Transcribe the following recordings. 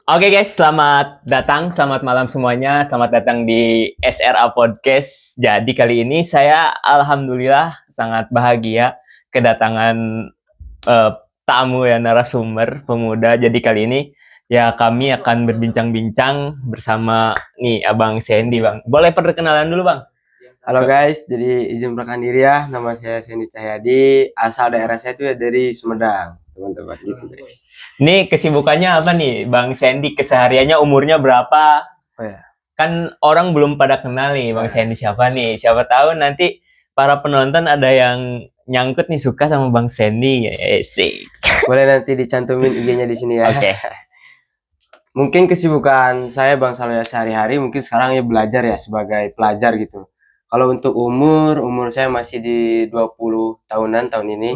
Oke guys, selamat datang, selamat malam semuanya. Selamat datang di SRA Podcast. Jadi kali ini saya alhamdulillah sangat bahagia kedatangan eh, tamu ya, narasumber pemuda. Jadi kali ini ya kami akan berbincang-bincang bersama nih Abang Sandy, Bang. Boleh perkenalan dulu, Bang? Halo guys, jadi izin perkenalkan diri ya, nama saya Sandy Cahyadi, asal daerah saya itu ya dari Sumedang, teman-teman gitu guys. Nih kesibukannya apa nih, Bang Sandy? Kesehariannya umurnya berapa? Oh ya, Kan orang belum pada kenal nih Bang Sandy siapa nih. Siapa tahu nanti para penonton ada yang nyangkut nih suka sama Bang Sandy. Sih. boleh nanti dicantumin IG-nya di sini ya. Oke. Mungkin kesibukan saya Bang Saleh sehari-hari mungkin sekarang ya belajar ya sebagai pelajar gitu. Kalau untuk umur saya masih di 20 tahunan tahun ini.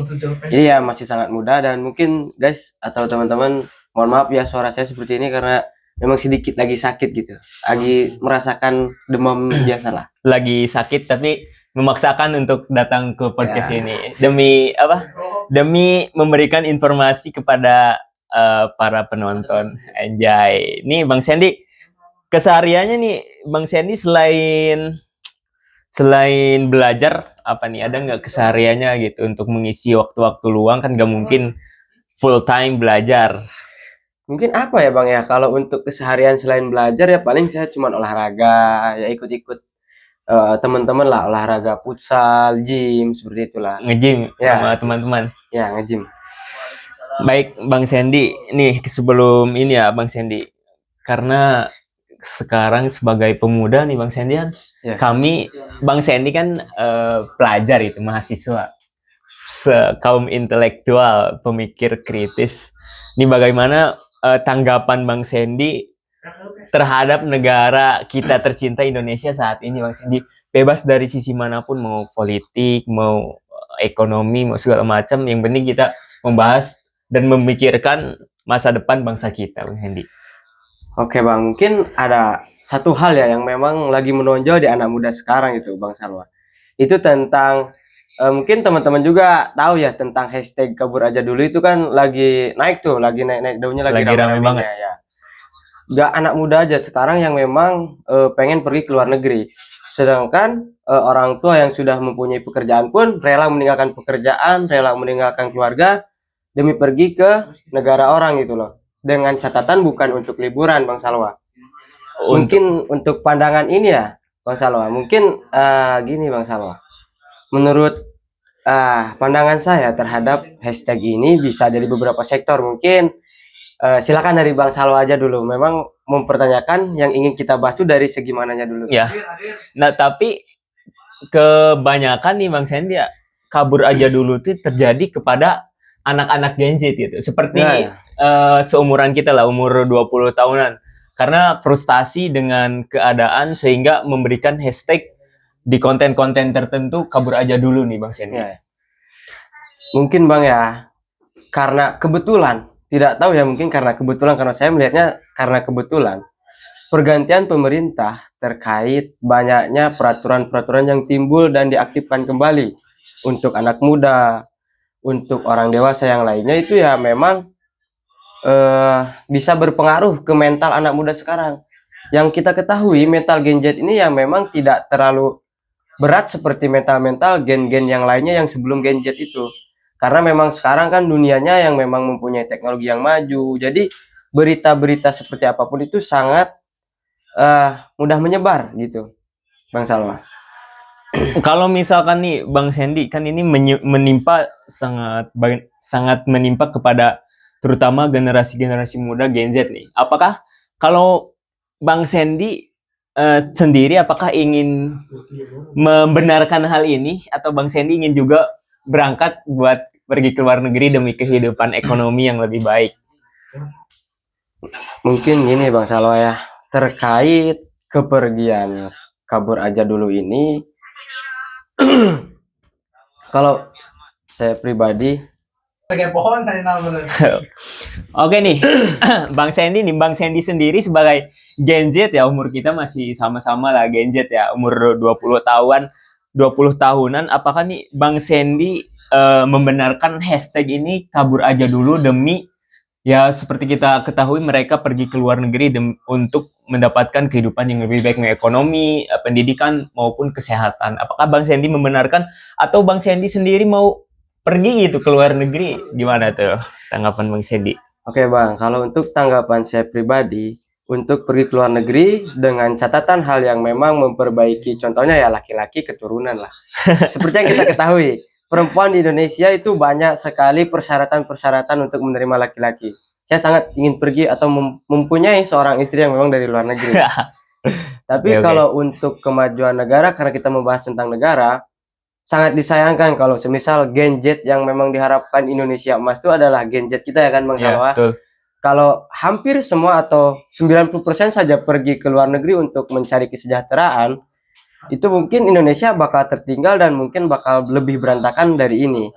Jadi ya masih sangat muda dan mungkin guys atau teman-teman mohon maaf ya suara saya seperti ini karena memang sedikit lagi sakit gitu. Lagi merasakan demam biasa lah. Lagi sakit tapi memaksakan untuk datang ke podcast Ya. ini. Demi apa? Demi memberikan informasi kepada para penonton. Anjay. Nih Bang Sandy, kesehariannya nih Bang Sandy selain belajar apa nih, ada nggak kesehariannya gitu untuk mengisi waktu-waktu luang? Kan nggak mungkin full time belajar. Mungkin apa ya Bang ya, kalau untuk keseharian selain belajar ya paling saya cuma olahraga, ya ikut-ikut teman-teman lah, olahraga futsal, gym, seperti itulah. Nge-gym sama Ya, teman-teman. ya nge-gym. Baik Bang Sandy, nih sebelum ini ya Bang Sandy, karena sekarang sebagai pemuda nih Bang Sandy kan, Ya. kami Bang Sandy kan pelajar itu, mahasiswa, kaum intelektual, pemikir kritis. Ini bagaimana tanggapan Bang Sandy terhadap negara kita tercinta Indonesia saat ini, Bang Sandy? Bebas dari sisi manapun, mau politik, mau ekonomi, mau segala macam. Yang penting kita membahas dan memikirkan masa depan bangsa kita, Bang Sandy. Oke Bang, mungkin ada satu hal ya yang memang lagi menonjol di anak muda sekarang itu Bang Salwa. Itu tentang mungkin teman-teman juga tahu ya tentang hashtag kabur aja dulu itu kan lagi naik tuh, lagi naik-naik daunnya lagi Rame banget. ya. Gak anak muda aja sekarang yang memang pengen pergi ke luar negeri. Sedangkan orang tua yang sudah mempunyai pekerjaan pun rela meninggalkan pekerjaan, rela meninggalkan keluarga demi pergi ke negara orang gitu loh. Dengan catatan bukan untuk liburan Bang Salwa. Mungkin untuk pandangan ini ya Bang Salwa. Mungkin gini Bang Salwa. Menurut pandangan saya terhadap hashtag ini bisa dari beberapa sektor. Mungkin silakan dari Bang Salwa aja dulu. Memang mempertanyakan yang ingin kita bahas itu dari segi mananya dulu. Ya. Nah, tapi kebanyakan nih Bang Sandy ya, kabur aja dulu tuh terjadi kepada anak-anak Gen Z gitu. Seperti seumuran kita lah, umur 20 tahunan. Karena frustasi dengan keadaan sehingga memberikan hashtag di konten-konten tertentu, kabur aja dulu nih Bang Sandy. Ya. Mungkin Bang ya, karena kebetulan, tidak tahu ya mungkin karena kebetulan, karena saya melihatnya karena kebetulan pergantian pemerintah terkait banyaknya peraturan-peraturan yang timbul dan diaktifkan kembali untuk anak muda, untuk orang dewasa yang lainnya itu ya memang bisa berpengaruh ke mental anak muda sekarang. Yang kita ketahui mental Gen Z ini ya memang tidak terlalu berat seperti mental-mental gen-gen yang lainnya yang sebelum Gen Z itu. Karena memang sekarang kan dunianya yang memang mempunyai teknologi yang maju. Jadi berita-berita seperti apapun itu sangat mudah menyebar gitu, Bang Salwa. Kalau misalkan nih Bang Sandy, kan ini menimpa sangat menimpa kepada terutama generasi-generasi muda Gen Z nih. Apakah kalau Bang Sandy sendiri apakah ingin membenarkan hal ini, atau Bang Sandy ingin juga berangkat buat pergi ke luar negeri demi kehidupan ekonomi yang lebih baik? Mungkin gini Bang Salwa ya, terkait kepergian kabur aja dulu ini kalau saya pribadi Oke nih, Bang Sandy sendiri sebagai Gen Z ya, umur kita masih sama-sama lah Gen Z ya, umur 20 tahunan. Apakah nih Bang Sandy membenarkan hashtag ini kabur aja dulu demi Ya, seperti kita ketahui mereka pergi ke luar negeri untuk mendapatkan kehidupan yang lebih baik, ekonomi, pendidikan maupun kesehatan. Apakah Bang Sandy membenarkan atau Bang Sandy sendiri mau pergi gitu ke luar negeri? Gimana tuh tanggapan Bang Sandy? Oke Bang, kalau untuk tanggapan saya pribadi, untuk pergi ke luar negeri dengan catatan hal yang memang memperbaiki, contohnya ya laki-laki keturunan lah. Seperti yang kita ketahui, perempuan di Indonesia itu banyak sekali persyaratan-persyaratan untuk menerima laki-laki. Saya sangat ingin pergi atau mempunyai seorang istri yang memang dari luar negeri. Tapi Oke, oke. kalau untuk kemajuan negara, karena kita membahas tentang negara, sangat disayangkan kalau semisal Gen Z yang memang diharapkan Indonesia emas itu adalah Gen Z kita ya kan Bang Ya, Salwa. betul. Kalau hampir semua atau 90% saja pergi ke luar negeri untuk mencari kesejahteraan, itu mungkin Indonesia bakal tertinggal dan mungkin bakal lebih berantakan dari ini.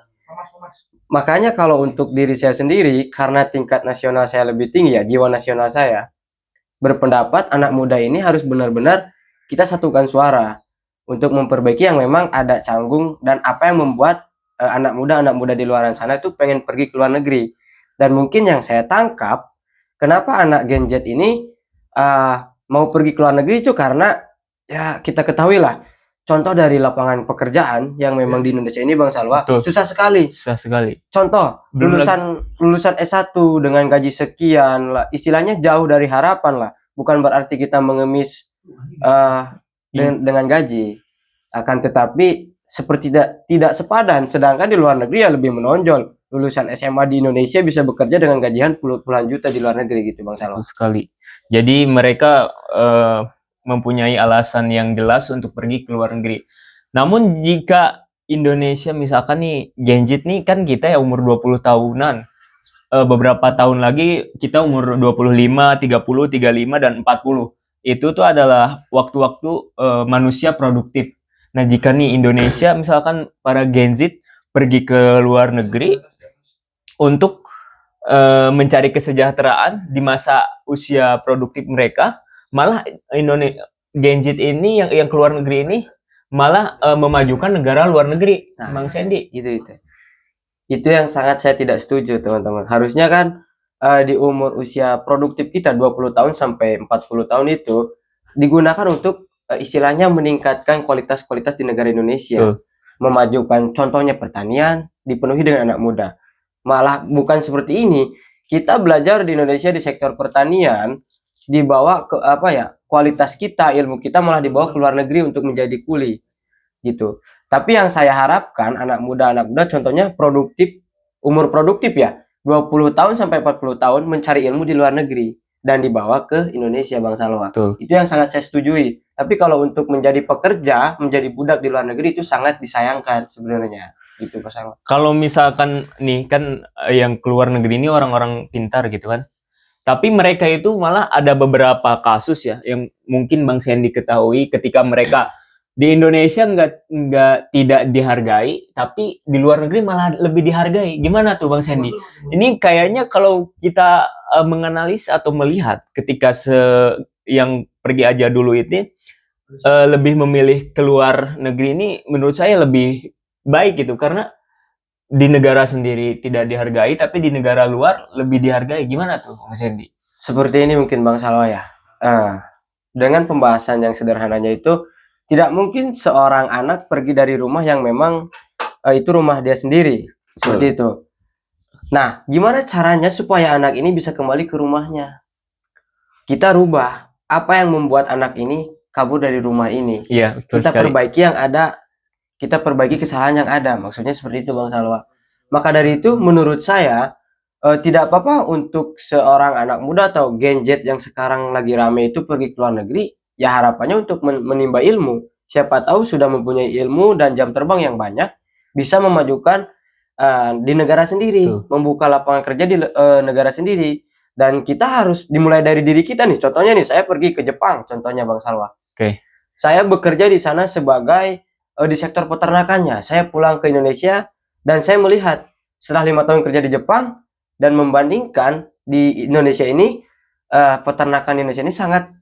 Makanya kalau untuk diri saya sendiri, karena tingkat nasional saya lebih tinggi ya, jiwa nasional saya, berpendapat anak muda ini harus benar-benar kita satukan suara untuk memperbaiki yang memang ada canggung dan apa yang membuat anak muda di luar sana itu pengen pergi ke luar negeri. Dan mungkin yang saya tangkap, kenapa anak Gen Z ini mau pergi ke luar negeri itu karena ya kita ketahui lah, contoh dari lapangan pekerjaan yang memang di Indonesia ini Bang Salwa, Betul. susah sekali. Susah sekali. Contoh, Belum lulusan S1 dengan gaji sekian lah, istilahnya jauh dari harapan lah. Bukan berarti kita mengemis dengan gaji, akan tetapi seperti tidak sepadan. Sedangkan di luar negeri ya lebih menonjol. Lulusan SMA di Indonesia bisa bekerja dengan gajian puluhan juta di luar negeri gitu Bang Salwa. betul sekali. Jadi mereka mempunyai alasan yang jelas untuk pergi ke luar negeri. Namun jika Indonesia misalkan nih Gen Z nih kan kita ya umur 20 tahunan. Beberapa tahun lagi kita umur 25, 30, 35 dan 40. Itu tuh adalah waktu-waktu manusia produktif. Nah, jika nih Indonesia misalkan para Gen Z pergi ke luar negeri untuk mencari kesejahteraan di masa usia produktif mereka, malah Gen Z ini yang keluar negeri ini malah memajukan negara luar negeri, Bang Sandy. Itu yang sangat saya tidak setuju teman-teman. Harusnya kan di umur usia produktif kita 20 tahun sampai 40 tahun itu digunakan untuk istilahnya meningkatkan kualitas-kualitas di negara Indonesia. Memajukan contohnya pertanian dipenuhi dengan anak muda. Malah bukan seperti ini. Kita belajar di Indonesia di sektor pertanian dibawa ke kualitas kita, ilmu kita malah dibawa ke luar negeri untuk menjadi kuli gitu. Tapi yang saya harapkan anak muda contohnya umur produktif ya, 20 tahun sampai 40 tahun mencari ilmu di luar negeri dan dibawa ke Indonesia Bang Salwa. Itu yang sangat saya setujui. Tapi kalau untuk menjadi pekerja, menjadi budak di luar negeri itu sangat disayangkan sebenarnya. Gitu Bang Salwa. Kalau misalkan nih kan yang keluar negeri ini orang-orang pintar gitu kan. Tapi mereka itu malah ada beberapa kasus ya yang mungkin Bang Sandy ketahui ketika mereka di Indonesia nggak tidak dihargai, tapi di luar negeri malah lebih dihargai. Gimana tuh Bang Sandy? Ini kayaknya kalau kita menganalisis atau melihat ketika yang pergi aja dulu ini lebih memilih keluar negeri ini menurut saya lebih baik gitu karena di negara sendiri tidak dihargai tapi di negara luar lebih dihargai. Gimana tuh Bang Sandy? Seperti ini mungkin Bang Salwa ya. Dengan pembahasan yang sederhananya itu tidak mungkin seorang anak pergi dari rumah yang memang itu rumah dia sendiri. Seperti itu. Nah, gimana caranya supaya anak ini bisa kembali ke rumahnya? Kita rubah apa yang membuat anak ini kabur dari rumah ini. Iya, kita perbaiki yang ada, kita perbaiki kesalahan yang ada. Maksudnya seperti itu Bang Salwa. Maka dari itu menurut saya tidak apa-apa untuk seorang anak muda atau Gen Z yang sekarang lagi rame itu pergi ke luar negeri. Ya harapannya untuk menimba ilmu. Siapa tahu sudah mempunyai ilmu dan jam terbang yang banyak, bisa memajukan di negara sendiri, membuka lapangan kerja di negara sendiri. Dan kita harus dimulai dari diri kita nih. Contohnya nih, saya pergi ke Jepang, contohnya Bang Salwa. Saya bekerja di sana sebagai di sektor peternakannya. Saya pulang ke Indonesia dan saya melihat setelah 5 tahun kerja di Jepang dan membandingkan di Indonesia ini peternakan Indonesia ini sangat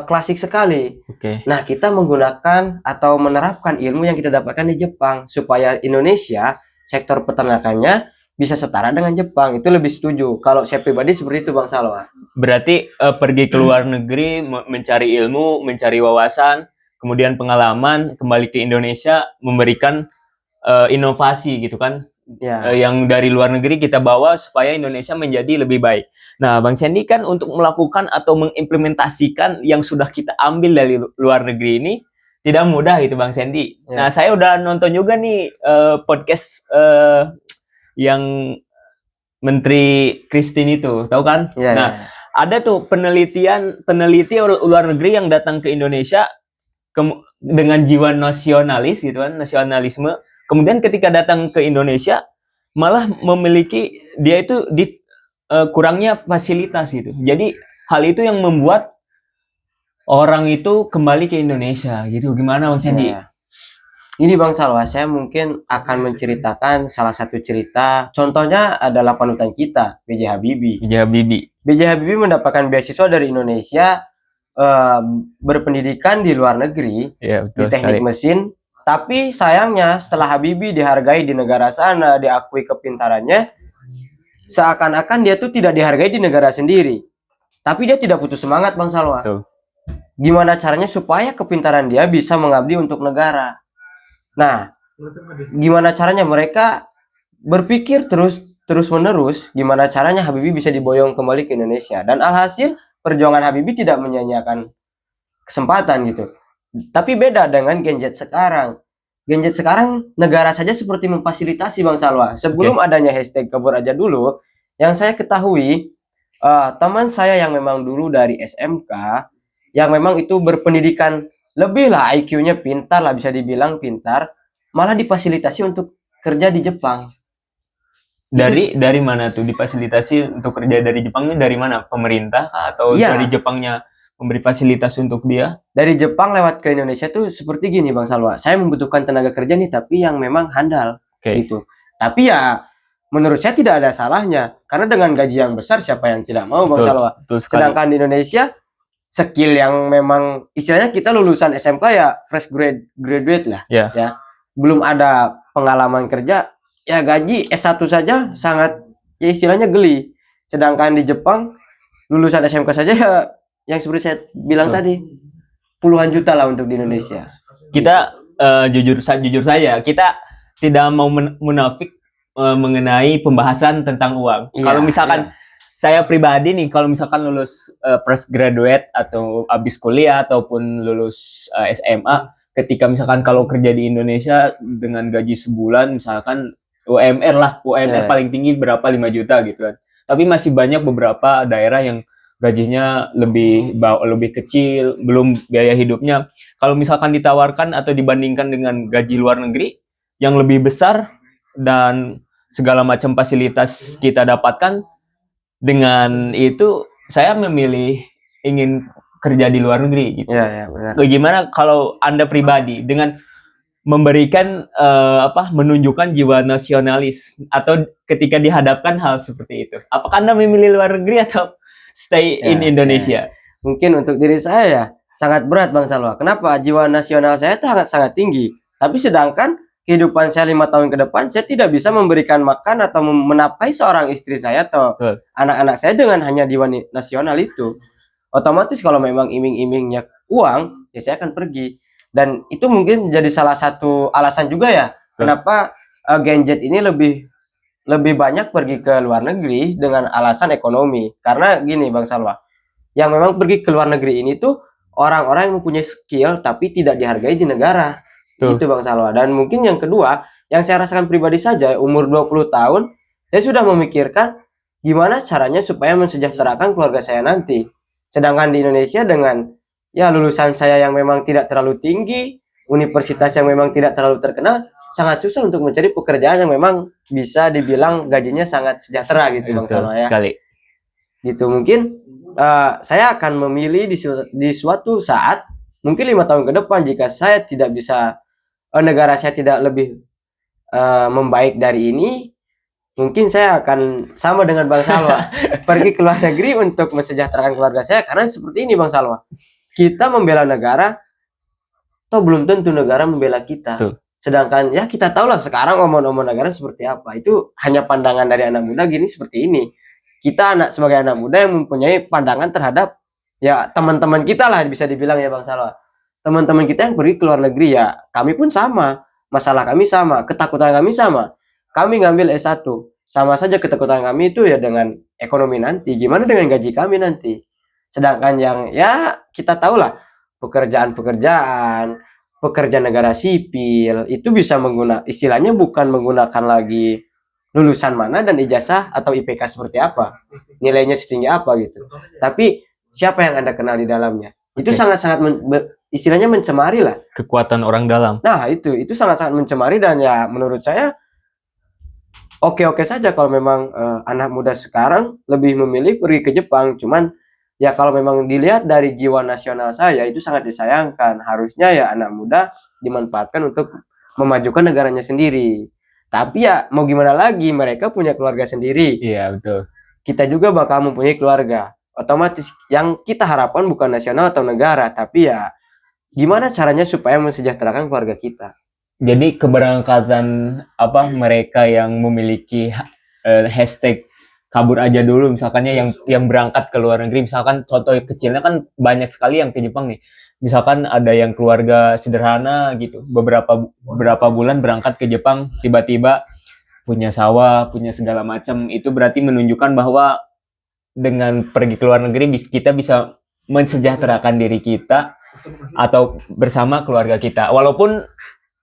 klasik sekali. Nah, kita menggunakan atau menerapkan ilmu yang kita dapatkan di Jepang supaya Indonesia sektor peternakannya bisa setara dengan Jepang. Itu lebih setuju. Kalau saya pribadi seperti itu Bang Salwa. Berarti pergi ke luar negeri mencari ilmu, mencari wawasan, kemudian pengalaman, kembali ke Indonesia memberikan inovasi gitu kan. Ya, Yang dari luar negeri kita bawa supaya Indonesia menjadi lebih baik. Nah, Bang Sandy kan untuk melakukan atau mengimplementasikan yang sudah kita ambil dari luar negeri ini tidak mudah gitu Bang Sandy. Ya. Nah, saya udah nonton juga nih podcast yang Menteri Christine itu, tahu kan? ya, Nah, ya. ada tuh peneliti luar negeri yang datang ke Indonesia dengan jiwa nasionalis gitu kan, nasionalisme. Kemudian ketika datang ke Indonesia malah memiliki dia itu kurangnya fasilitas gitu. Jadi hal itu yang membuat orang itu kembali ke Indonesia gitu. Gimana Bang Sandy? Ya. Ini Bang Salwa, saya mungkin akan menceritakan salah satu cerita. Contohnya adalah panutan kita, B.J. Habibie. B.J. Habibie. B.J. Habibie mendapatkan beasiswa dari Indonesia, berpendidikan di luar negeri, Ya, di betul teknik sekali. mesin. Tapi sayangnya setelah Habibie dihargai di negara sana, diakui kepintarannya, seakan-akan dia tuh tidak dihargai di negara sendiri. Tapi dia tidak putus semangat Bang Salwa. Betul. Gimana caranya supaya kepintaran dia bisa mengabdi untuk negara. Nah, gimana caranya mereka berpikir terus menerus gimana caranya Habibie bisa diboyong kembali ke Indonesia, dan alhasil perjuangan Habibie tidak menyia-nyiakan kesempatan gitu. Tapi beda dengan Gen Z sekarang. Gen Z sekarang negara saja seperti memfasilitasi Bang Salwa. Sebelum adanya hashtag kabur aja dulu, yang saya ketahui teman saya yang memang dulu dari SMK, yang memang itu berpendidikan lebih lah, IQ-nya pintar lah, bisa dibilang pintar, malah difasilitasi untuk kerja di Jepang. Dari mana tuh difasilitasi untuk kerja dari Jepangnya, dari mana? Pemerintah kah? Atau Iya. dari Jepangnya memberi fasilitas untuk dia? Dari Jepang lewat ke Indonesia tuh seperti gini Bang Salwa. Saya membutuhkan tenaga kerja nih, tapi yang memang handal gitu. Tapi ya menurut saya tidak ada salahnya, karena dengan gaji yang besar siapa yang tidak mau Bang Salwa. Sedangkan di Indonesia skill yang memang istilahnya kita lulusan SMK ya fresh graduate lah. Ya. Belum ada pengalaman kerja, ya gaji S1 saja sangat ya istilahnya geli. Sedangkan di Jepang lulusan SMK saja ya yang seperti saya bilang tadi puluhan juta lah untuk di Indonesia. Kita jujur saja, kita tidak mau munafik mengenai pembahasan tentang uang. Kalau misalkan saya pribadi nih, kalau misalkan lulus fresh graduate atau habis kuliah ataupun lulus SMA, ketika misalkan kalau kerja di Indonesia dengan gaji sebulan misalkan UMR lah, UMR paling tinggi berapa, 5 juta gitu kan. Tapi masih banyak beberapa daerah yang gajinya lebih kecil, belum biaya hidupnya. Kalau misalkan ditawarkan atau dibandingkan dengan gaji luar negeri yang lebih besar dan segala macam fasilitas kita dapatkan, dengan itu saya memilih ingin kerja di luar negeri gitu. Ya, benar. Bagaimana kalau Anda pribadi dengan memberikan menunjukkan jiwa nasionalis atau ketika dihadapkan hal seperti itu, apakah Anda memilih luar negeri atau stay in Indonesia? Mungkin untuk diri saya ya sangat berat Bang Salwa. Kenapa? Jiwa nasional saya itu sangat tinggi. Tapi sedangkan kehidupan saya 5 tahun ke depan, saya tidak bisa memberikan makan atau menafkahi seorang istri saya atau anak-anak saya dengan hanya jiwa nasional itu. Otomatis kalau memang iming-imingnya uang, ya saya akan pergi. Dan itu mungkin jadi salah satu alasan juga ya kenapa Gen Z ini lebih banyak pergi ke luar negeri dengan alasan ekonomi. Karena gini Bang Salwa, yang memang pergi ke luar negeri ini tuh orang-orang yang mempunyai skill tapi tidak dihargai di negara. Itu Bang Salwa. Dan mungkin yang kedua, yang saya rasakan pribadi saja, umur 20 tahun, saya sudah memikirkan gimana caranya supaya mensejahterakan keluarga saya nanti. Sedangkan di Indonesia dengan ya lulusan saya yang memang tidak terlalu tinggi, universitas yang memang tidak terlalu terkenal, sangat susah untuk mencari pekerjaan yang memang bisa dibilang gajinya sangat sejahtera gitu Bang Salwa ya. Sekali. Gitu mungkin saya akan memilih di suatu saat, mungkin 5 tahun ke depan, jika saya tidak bisa, negara saya tidak lebih membaik dari ini, mungkin saya akan sama dengan Bang Salwa pergi ke luar negeri untuk mensejahterakan keluarga saya. Karena seperti ini Bang Salwa, kita membela negara, toh belum tentu negara membela kita. Sedangkan ya kita tahu lah sekarang omong-omong negara seperti apa. Itu hanya pandangan dari anak muda gini seperti ini. Kita sebagai anak muda yang mempunyai pandangan terhadap ya teman-teman kita lah bisa dibilang ya Bang Salwa. Teman-teman kita yang pergi ke luar negeri ya kami pun sama. Masalah kami sama, ketakutan kami sama. Kami ngambil S1. Sama saja ketakutan kami itu ya dengan ekonomi nanti. Gimana dengan gaji kami nanti? Sedangkan yang ya kita tahu lah pekerjaan-pekerjaan pekerja negara sipil itu bisa menggunakan istilahnya bukan menggunakan lagi lulusan mana dan ijazah atau IPK seperti apa, nilainya setinggi apa gitu. Tapi siapa yang Anda kenal di dalamnya? Itu Oke. sangat-sangat istilahnya mencemari lah. Kekuatan orang dalam. Nah, itu sangat-sangat mencemari dan ya menurut saya oke-oke saja kalau memang anak muda sekarang lebih memilih pergi ke Jepang. Cuman ya kalau memang dilihat dari jiwa nasional saya itu sangat disayangkan. Harusnya ya anak muda dimanfaatkan untuk memajukan negaranya sendiri. Tapi ya mau gimana lagi, mereka punya keluarga sendiri. Iya, betul. Kita juga bakal mempunyai keluarga. Otomatis yang kita harapkan bukan nasional atau negara, tapi ya gimana caranya supaya mensejahterakan keluarga kita. Jadi keberangkatan mereka yang memiliki hashtag kabur aja dulu, misalkannya yang berangkat ke luar negeri, misalkan contoh kecilnya kan banyak sekali yang ke Jepang nih. Misalkan ada yang keluarga sederhana gitu, beberapa bulan berangkat ke Jepang, tiba-tiba punya sawah, punya segala macam, itu berarti menunjukkan bahwa dengan pergi ke luar negeri kita bisa mensejahterakan diri kita atau bersama keluarga kita. Walaupun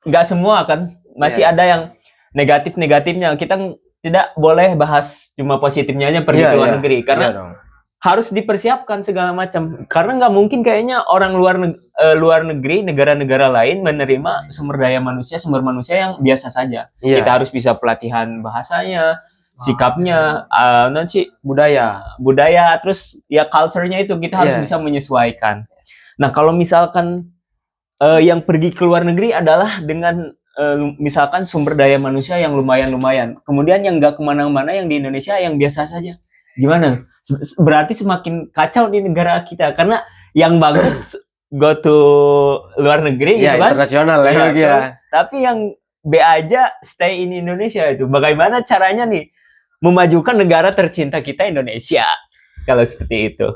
nggak semua kan, masih ada yang negatifnya. Kita tidak boleh bahas cuma positifnya aja pergi ke luar negeri, karena harus dipersiapkan segala macam. Karena nggak mungkin kayaknya orang luar negeri, negara-negara lain menerima sumber manusia yang biasa saja. Kita harus bisa pelatihan bahasanya, sikapnya, nanti budaya, terus ya culture-nya itu kita harus bisa menyesuaikan. Nah, kalau misalkan yang pergi ke luar negeri adalah dengan misalkan sumber daya manusia yang lumayan, kemudian yang nggak kemana-mana, yang di Indonesia yang biasa saja, gimana? Berarti semakin kacau di negara kita, karena yang bagus go to luar negeri gitu kan, internasional ya. Tapi yang B aja stay in Indonesia. Itu bagaimana caranya nih memajukan negara tercinta kita, Indonesia, kalau seperti itu?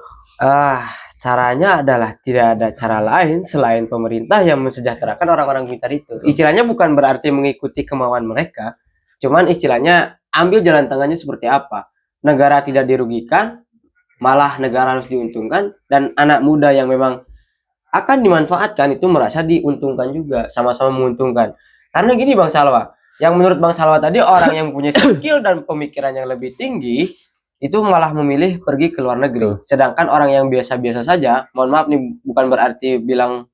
Caranya adalah tidak ada cara lain selain pemerintah yang mensejahterakan orang-orang pintar itu. Istilahnya bukan berarti mengikuti kemauan mereka, cuman istilahnya ambil jalan tengahnya seperti apa. Negara tidak dirugikan, malah negara harus diuntungkan, dan anak muda yang memang akan dimanfaatkan itu merasa diuntungkan juga, sama-sama menguntungkan. Karena gini Bang Salwa, yang menurut Bang Salwa tadi orang yang punya skill dan pemikiran yang lebih tinggi itu malah memilih pergi ke luar negeri. Sedangkan orang yang biasa-biasa saja, mohon maaf nih, bukan berarti bilang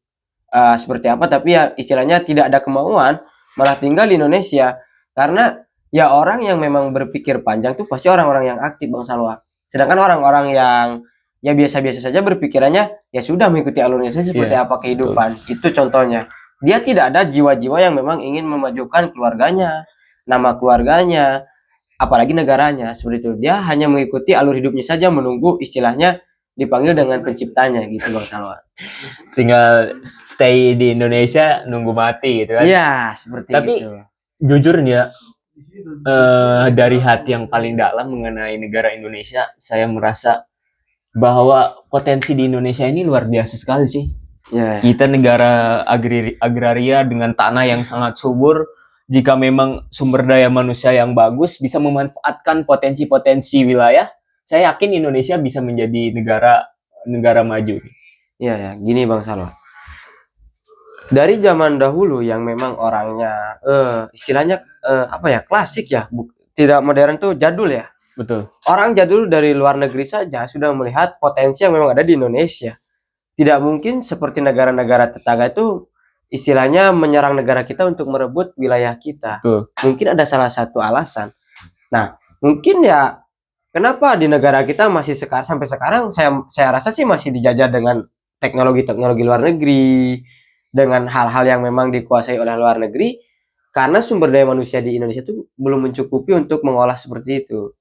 seperti apa, tapi ya istilahnya tidak ada kemauan, malah tinggal di Indonesia. Karena ya orang yang memang berpikir panjang tuh pasti orang-orang yang aktif Bang Salwa. Sedangkan orang-orang yang ya biasa-biasa saja berpikirannya ya sudah mengikuti alurnya saja seperti apa kehidupan. Itu contohnya. Dia tidak ada jiwa-jiwa yang memang ingin memajukan keluarganya, nama keluarganya, apalagi negaranya, seperti itu. Dia hanya mengikuti alur hidupnya saja, menunggu istilahnya dipanggil dengan penciptanya gitu Bang Salwa. Tinggal stay di Indonesia nunggu mati gitu kan. Iya, seperti Tapi, itu. jujur nih ya, dari hati yang paling dalam mengenai negara Indonesia, saya merasa bahwa potensi di Indonesia ini luar biasa sekali sih. Kita negara agraria dengan tanah yang sangat subur. Jika memang sumber daya manusia yang bagus bisa memanfaatkan potensi-potensi wilayah, saya yakin Indonesia bisa menjadi negara maju. Iya, gini Bang Salwa. Dari zaman dahulu yang memang orangnya istilahnya klasik ya, tidak modern tuh, jadul ya. Betul. Orang jadul dari luar negeri saja sudah melihat potensi yang memang ada di Indonesia. Tidak mungkin seperti negara-negara tetangga itu istilahnya menyerang negara kita untuk merebut wilayah kita. Mungkin ada salah satu alasan. Nah, mungkin ya kenapa di negara kita masih sampai sekarang saya rasa sih masih dijajah dengan teknologi-teknologi luar negeri, dengan hal-hal yang memang dikuasai oleh luar negeri, karena sumber daya manusia di Indonesia itu belum mencukupi untuk mengolah seperti itu.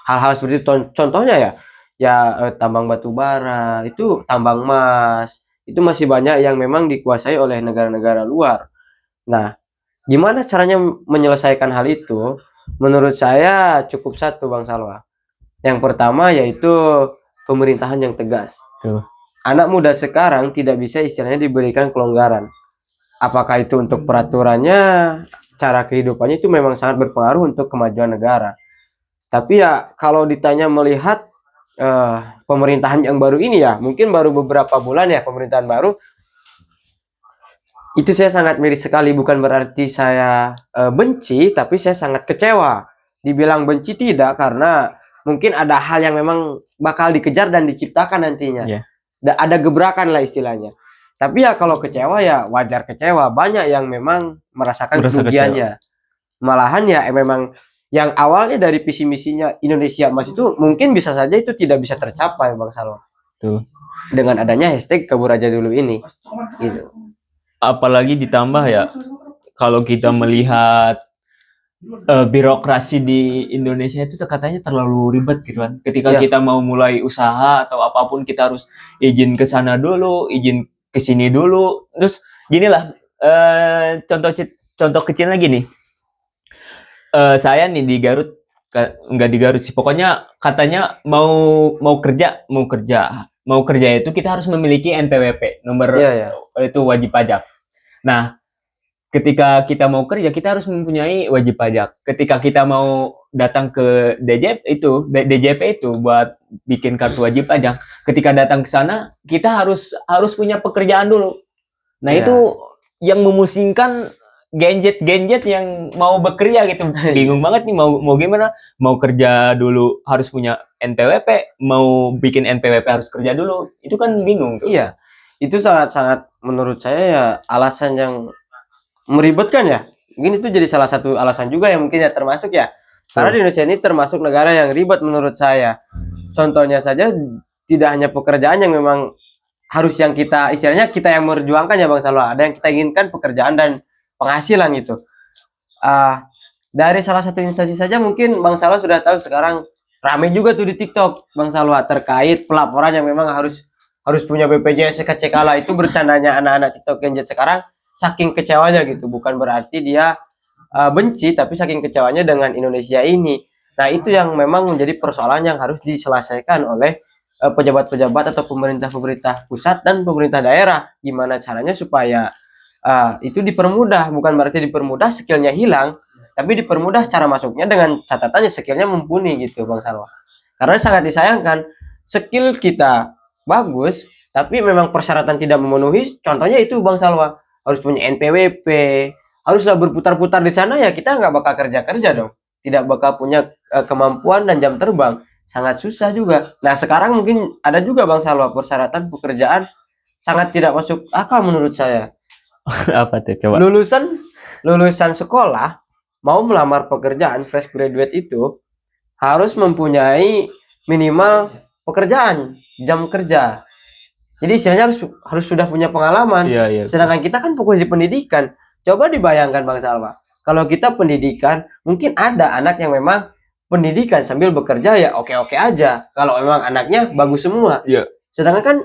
Hal-hal seperti itu, contohnya tambang batu bara, itu tambang emas, itu masih banyak yang memang dikuasai oleh negara-negara luar. Nah, Gimana caranya menyelesaikan hal itu? Menurut saya cukup satu, Bang Salwa. Yang pertama yaitu pemerintahan yang tegas. Tuh. Anak muda sekarang tidak bisa istilahnya diberikan kelonggaran. Apakah itu untuk peraturannya, cara kehidupannya itu memang sangat berpengaruh untuk kemajuan negara. Tapi ya kalau ditanya melihat pemerintahan yang baru ini ya, mungkin baru beberapa bulan ya pemerintahan baru, itu saya sangat miris sekali. Bukan berarti saya benci, tapi saya sangat kecewa. Dibilang benci tidak, karena mungkin ada hal yang memang bakal dikejar dan diciptakan nantinya. Iya. Ada gebrakan lah istilahnya. Tapi ya kalau kecewa ya wajar kecewa. Banyak yang memang merasakan Merasa kerugiannya. Malahan ya memang yang awalnya dari visi misinya Indonesia Emas itu mungkin bisa saja itu tidak bisa tercapai, Bang Salwa. Tuh. Dengan adanya hashtag Kabur Aja Dulu ini. Gitu. Apalagi ditambah ya, kalau kita melihat birokrasi di Indonesia itu katanya terlalu ribet gitu kan. Ketika Ya. kita mau mulai usaha atau apapun, kita harus izin ke sana dulu, izin ke sini dulu. Terus gini lah, contoh kecil lagi nih. Saya nih di Garut, nggak di Garut sih. Pokoknya katanya mau kerja itu kita harus memiliki NPWP, nomor Iya, ya. itu wajib pajak. Nah, ketika kita mau kerja, kita harus mempunyai wajib pajak. Ketika kita mau datang ke DJP itu buat bikin kartu wajib pajak, ketika datang ke sana, kita harus punya pekerjaan dulu. Nah, Iya. itu yang memusingkan gadget yang mau bekerja gitu. Bingung banget nih mau gimana? Mau kerja dulu harus punya NPWP, mau bikin NPWP harus kerja dulu. Itu kan bingung tuh. Iya. Itu sangat-sangat menurut saya ya alasan yang meribetkan ya. Mungkin itu jadi salah satu alasan juga yang mungkin ya termasuk ya. Karena di Indonesia ini termasuk negara yang ribet menurut saya. Contohnya saja tidak hanya pekerjaan yang memang harus yang kita istilahnya kita yang merjuangkan ya Bang Salwa. Ada yang kita inginkan pekerjaan dan penghasilan itu. Dari salah satu instansi saja mungkin Bang Salwa sudah tahu sekarang ramai juga tuh di TikTok Bang Salwa terkait pelaporan yang memang harus punya BPJS kala itu bercandanya anak-anak TikTok Gen Z sekarang saking kecewanya gitu. Bukan berarti dia benci, tapi saking kecewanya dengan Indonesia ini. Nah, itu yang memang menjadi persoalan yang harus diselesaikan oleh pejabat-pejabat atau pemerintah pusat dan pemerintah daerah. Gimana caranya supaya itu dipermudah, bukan berarti dipermudah skillnya hilang, tapi dipermudah cara masuknya dengan catatannya skillnya mumpuni gitu Bang Salwa. Karena sangat disayangkan skill kita bagus, tapi memang persyaratan tidak memenuhi. Contohnya itu Bang Salwa, harus punya NPWP, haruslah berputar-putar di sana ya kita nggak bakal kerja dong, tidak bakal punya kemampuan dan jam terbang, sangat susah juga. Nah sekarang mungkin ada juga Bang Salwa persyaratan pekerjaan sangat tidak masuk akal menurut saya. Apa tuh coba? Lulusan sekolah mau melamar pekerjaan fresh graduate itu harus mempunyai minimal pekerjaan jam kerja. Jadi istilahnya harus sudah punya pengalaman. Iya. Sedangkan kita kan fokus di pendidikan. Coba dibayangkan Bang Salwa, kalau kita pendidikan, mungkin ada anak yang memang pendidikan sambil bekerja ya oke-oke aja. Kalau memang anaknya bagus semua. Iya. Sedangkan kan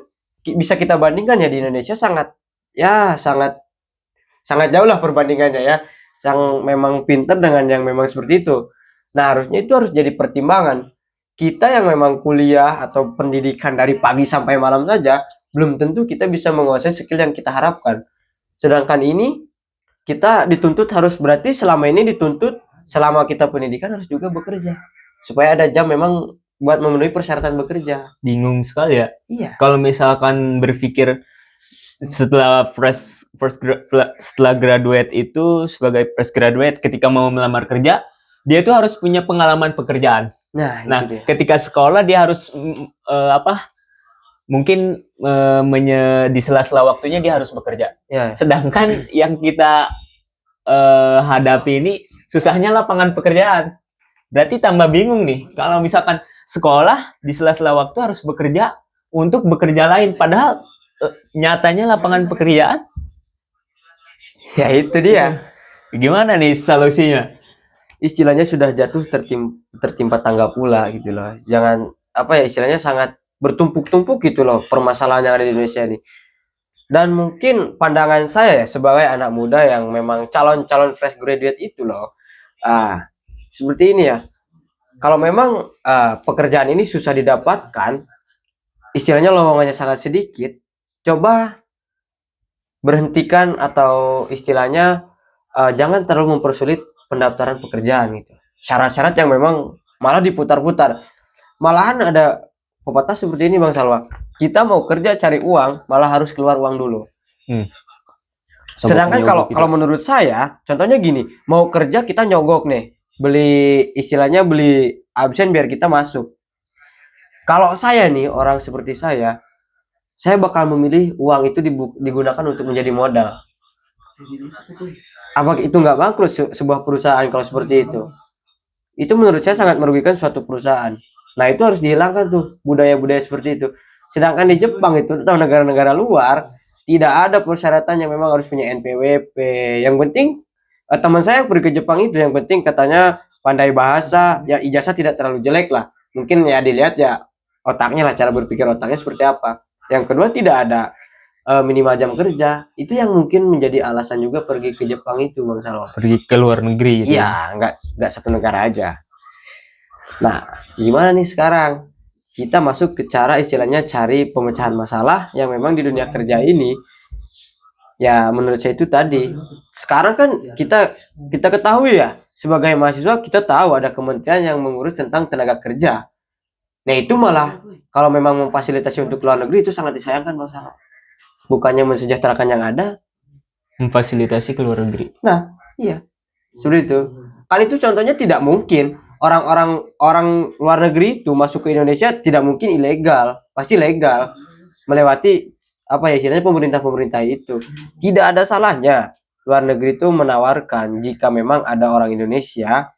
bisa kita bandingkan ya di Indonesia sangat jauh lah perbandingannya ya. Yang memang pinter dengan yang memang seperti itu. Nah harusnya itu harus jadi pertimbangan. Kita yang memang kuliah atau pendidikan dari pagi sampai malam saja, belum tentu kita bisa menguasai skill yang kita harapkan. Sedangkan ini kita dituntut harus, berarti selama ini dituntut selama kita pendidikan harus juga bekerja. Supaya ada jam memang buat memenuhi persyaratan bekerja. Bingung sekali ya. Iya. Kalau misalkan berpikir setelah setelah graduate itu sebagai fresh graduate, ketika mau melamar kerja, dia tuh harus punya pengalaman pekerjaan. Nah, Nah, itu dia. ketika sekolah dia harus mungkin di sela-sela waktunya dia harus bekerja. Ya. Sedangkan yang kita hadapi ini susahnya lapangan pekerjaan. Berarti tambah bingung nih. Kalau misalkan sekolah di sela-sela waktu harus bekerja untuk bekerja lain, padahal nyatanya lapangan pekerjaan. Ya itu dia. Gimana nih solusinya? Istilahnya sudah jatuh tertimpa tangga pula gitu loh. Jangan istilahnya sangat bertumpuk-tumpuk gitu loh permasalahan yang ada di Indonesia ini. Dan mungkin pandangan saya ya sebagai anak muda yang memang calon-calon fresh graduate itu loh. Seperti ini ya. Kalau memang pekerjaan ini susah didapatkan, istilahnya lowongannya sangat sedikit, coba berhentikan atau istilahnya jangan terlalu mempersulit pendaftaran pekerjaan gitu. Syarat-syarat yang memang malah diputar-putar. Malahan ada pepatah seperti ini Bang Salwa. Kita mau kerja cari uang, malah harus keluar uang dulu. Sedangkan kalau menurut saya, contohnya gini, mau kerja kita nyogok nih, beli absen biar kita masuk. Kalau saya nih orang seperti saya bakal memilih uang itu digunakan untuk menjadi modal. Apa itu nggak bangkrut sebuah perusahaan kalau seperti itu? Itu menurut saya sangat merugikan suatu perusahaan. Nah itu harus dihilangkan tuh budaya-budaya seperti itu. Sedangkan di Jepang itu atau negara-negara luar tidak ada persyaratan yang memang harus punya NPWP. Yang penting teman saya yang pergi ke Jepang itu yang penting katanya pandai bahasa, ya ijazah tidak terlalu jelek lah. Mungkin ya dilihat ya otaknya lah, cara berpikir otaknya seperti apa. Yang kedua tidak ada minimal jam kerja. Itu yang mungkin menjadi alasan juga pergi ke Jepang itu Bang Salwa. Pergi ke luar negeri gitu. Iya, nggak satu negara aja. Nah, gimana nih sekarang? Kita masuk ke cara istilahnya cari pemecahan masalah yang memang di dunia kerja ini. Ya, menurut saya itu tadi. Sekarang kan kita ketahui ya, sebagai mahasiswa kita tahu ada kementerian yang mengurus tentang tenaga kerja. Nah, itu malah kalau memang memfasilitasi untuk luar negeri itu sangat disayangkan Bang Salwa. Bukannya mensejahterakan yang ada, memfasilitasi ke luar negeri. Nah, iya. Seperti itu. Kan itu contohnya tidak mungkin orang luar negeri itu masuk ke Indonesia tidak mungkin ilegal, pasti legal melewati apa ya istilahnya pemerintah itu. Tidak ada salahnya luar negeri itu menawarkan jika memang ada orang Indonesia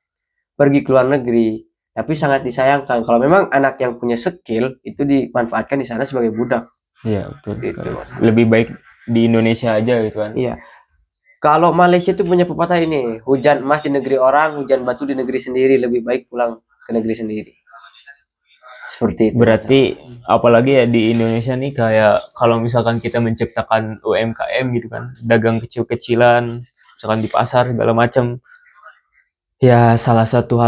pergi ke luar negeri. Tapi sangat disayangkan kalau memang anak yang punya skill itu dimanfaatkan di sana sebagai budak. Iya, betul sekali. Lebih baik di Indonesia aja gitu kan. Iya. Kalau Malaysia itu punya pepatah ini, hujan emas di negeri orang, hujan batu di negeri sendiri, lebih baik pulang ke negeri sendiri. Seperti itu. Berarti apalagi ya di Indonesia nih kayak kalau misalkan kita menciptakan UMKM gitu kan, dagang kecil-kecilan, misalkan di pasar segala macam. Ya salah satu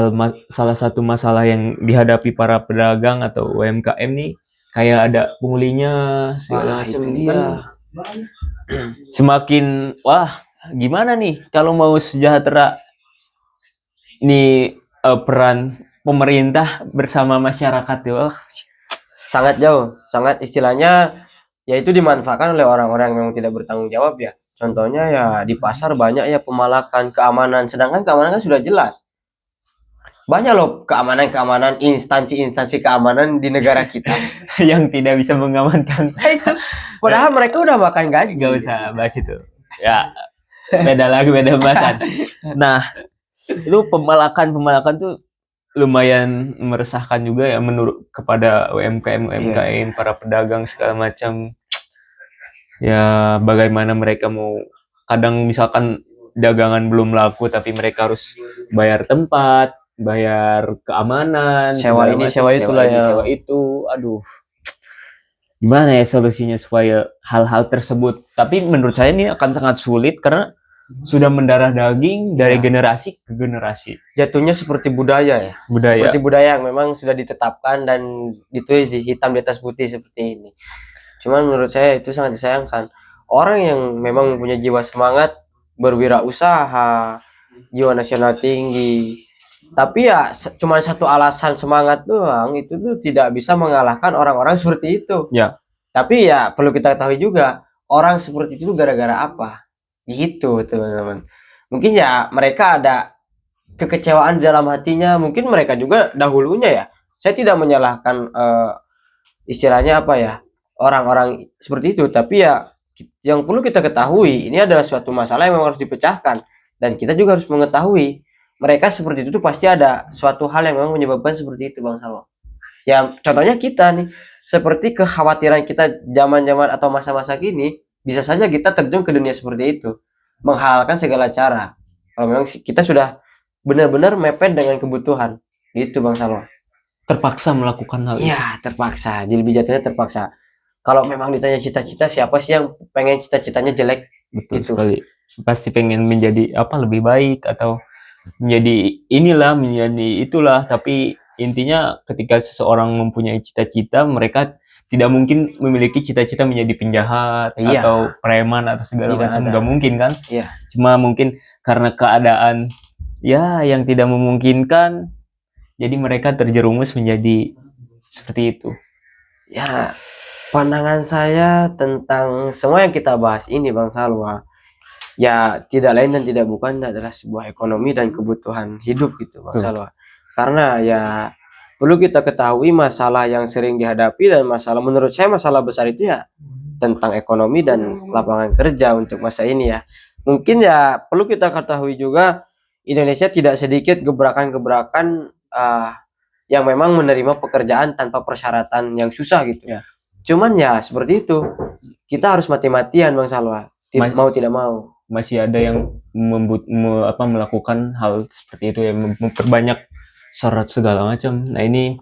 masalah yang dihadapi para pedagang atau UMKM nih kayak ada punglinya segala macam dia. Semakin gimana nih kalau mau sejahtera ini peran pemerintah bersama masyarakat tuh sangat jauh, sangat istilahnya yaitu dimanfaatkan oleh orang-orang yang memang tidak bertanggung jawab ya. Contohnya ya di pasar banyak ya pemalakan keamanan, sedangkan keamanan kan sudah jelas. Banyak loh keamanan instansi keamanan di negara kita yang tidak bisa mengamankan. Itu padahal mereka udah makan gaji. Gak usah bahas itu. Ya beda bahasan. Nah itu pemalakan tuh lumayan meresahkan juga ya menurut kepada UMKM para pedagang segala macam. Ya bagaimana mereka mau kadang misalkan dagangan belum laku tapi mereka harus bayar tempat, bayar keamanan, sewa ini, sewa itu lah ya. Sewa itu, aduh. Gimana ya solusinya supaya hal-hal tersebut? Tapi menurut saya ini akan sangat sulit karena sudah mendarah daging dari generasi ke generasi. Jatuhnya seperti budaya ya. Seperti budaya yang memang sudah ditetapkan dan ditulis di hitam di atas putih seperti ini. Cuman menurut saya itu sangat disayangkan. Orang yang memang mempunyai jiwa semangat, berwirausaha, jiwa nasional tinggi, tapi ya cuma satu alasan semangat doang itu tuh tidak bisa mengalahkan orang-orang seperti itu. Ya. Tapi ya perlu kita ketahui juga orang seperti itu gara-gara apa? Gitu teman-teman. Mungkin ya mereka ada kekecewaan di dalam hatinya. Mungkin mereka juga dahulunya ya. Saya tidak menyalahkan istilahnya apa ya orang-orang seperti itu. Tapi ya yang perlu kita ketahui ini adalah suatu masalah yang memang harus dipecahkan dan kita juga harus mengetahui. Mereka seperti itu tuh pasti ada suatu hal yang memang menyebabkan seperti itu Bang Salwa. Ya contohnya kita nih, seperti kekhawatiran kita zaman-zaman atau masa-masa kini, bisa saja kita terjun ke dunia seperti itu, menghalalkan segala cara. Kalau memang kita sudah benar-benar mepet dengan kebutuhan, gitu Bang Salwa. Terpaksa melakukan hal itu. Iya, terpaksa. Jadi lebih jatuhnya terpaksa. Kalau memang ditanya cita-cita, siapa sih yang pengen cita-citanya jelek? Betul Itu. sekali. Pasti pengen menjadi apa lebih baik atau menjadi inilah, menjadi itulah. Tapi intinya ketika seseorang mempunyai cita-cita, mereka tidak mungkin memiliki cita-cita menjadi penjahat Iya. atau preman atau segala Tidak macam. ada. Nggak mungkin kan? Iya. Cuma mungkin karena keadaan ya yang tidak memungkinkan, jadi mereka terjerumus menjadi seperti itu. Ya, pandangan saya tentang semua yang kita bahas ini Bang Salwa, ya tidak lain dan tidak bukan adalah sebuah ekonomi dan kebutuhan hidup gitu Bang Betul. Salwa. Karena ya perlu kita ketahui masalah yang sering dihadapi dan masalah menurut saya masalah besar itu ya tentang ekonomi dan lapangan kerja untuk masa ini ya. Mungkin ya perlu kita ketahui juga Indonesia tidak sedikit gebrakan-gebrakan yang memang menerima pekerjaan tanpa persyaratan yang susah gitu. Ya. Cuman ya seperti itu. Kita harus mati-matian Bang Salwa. Mau tidak mau. Masih ada yang melakukan hal seperti itu ya, memperbanyak syarat segala macam. Nah ini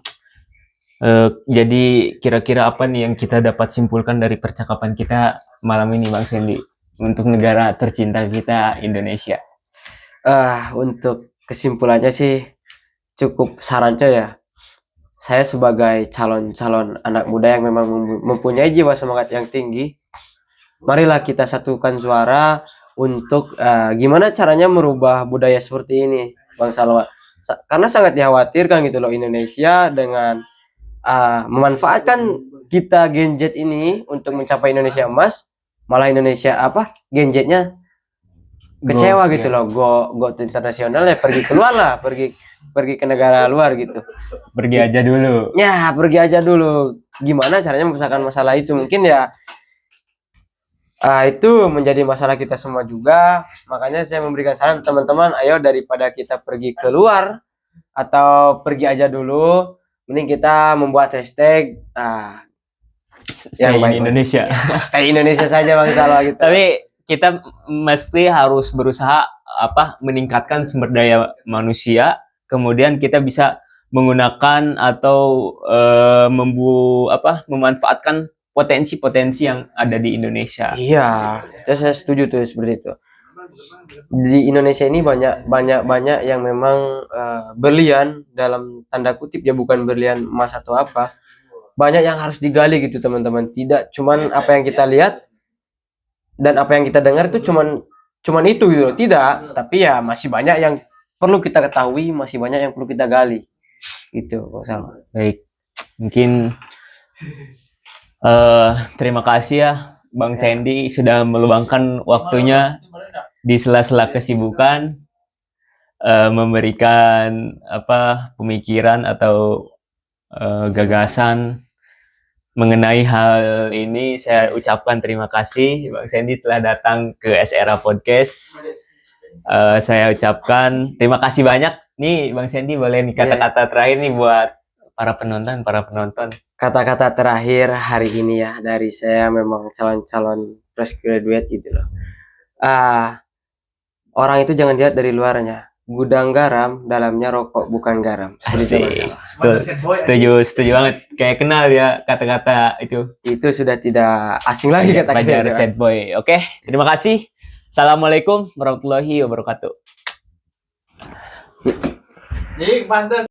jadi kira-kira apa nih yang kita dapat simpulkan dari percakapan kita malam ini Bang Sandy untuk negara tercinta kita Indonesia? Untuk kesimpulannya sih cukup sarannya ya. Saya sebagai calon-calon anak muda yang memang mempunyai jiwa semangat yang tinggi, marilah kita satukan suara untuk gimana caranya merubah budaya seperti ini Bang Salwa. Karena sangat dikhawatirkan gitu loh Indonesia dengan memanfaatkan kita Gen Z ini untuk mencapai Indonesia emas, malah Indonesia Gen Z-nya kecewa gitu loh, go internasional ya, pergi keluar lah, pergi ke negara luar gitu. Pergi aja dulu. Ya, pergi aja dulu. Gimana caranya membesarkan masalah itu? Mungkin ya itu menjadi masalah kita semua juga. Makanya saya memberikan saran teman-teman, ayo daripada kita pergi keluar atau pergi aja dulu, mending kita membuat hashtag Stay in Indonesia. Stay Indonesia saja Bang Salwa gitu. Tapi kita mesti harus berusaha meningkatkan sumber daya manusia, kemudian kita bisa menggunakan atau memanfaatkan potensi-potensi yang ada di Indonesia. Iya, saya setuju tuh seperti itu. Di Indonesia ini banyak yang memang berlian dalam tanda kutip ya, bukan berlian emas atau apa. Banyak yang harus digali gitu teman-teman. Tidak cuman apa yang kita lihat dan apa yang kita dengar itu cuman itu gitu. Tidak, tapi ya masih banyak yang perlu kita ketahui, masih banyak yang perlu kita gali. Gitu, sama. Baik. Mungkin terima kasih ya Bang Sandy sudah meluangkan waktunya di sela-sela kesibukan, memberikan pemikiran atau gagasan mengenai hal ini. Saya ucapkan terima kasih Bang Sandy telah datang ke SRA Podcast. Saya ucapkan terima kasih banyak nih Bang Sandy, boleh nih kata-kata terakhir nih buat para penonton. Kata-kata terakhir hari ini ya dari saya, memang calon-calon fresh graduate gitu loh. Orang itu jangan dilihat dari luarnya. Gudang garam, dalamnya rokok bukan garam. Asik. Setuju banget. Kayak kenal ya kata-kata itu. Itu sudah tidak asing lagi kata-kata. Pelajar sad boy. Oke, terima kasih. Assalamualaikum warahmatullahi wabarakatuh.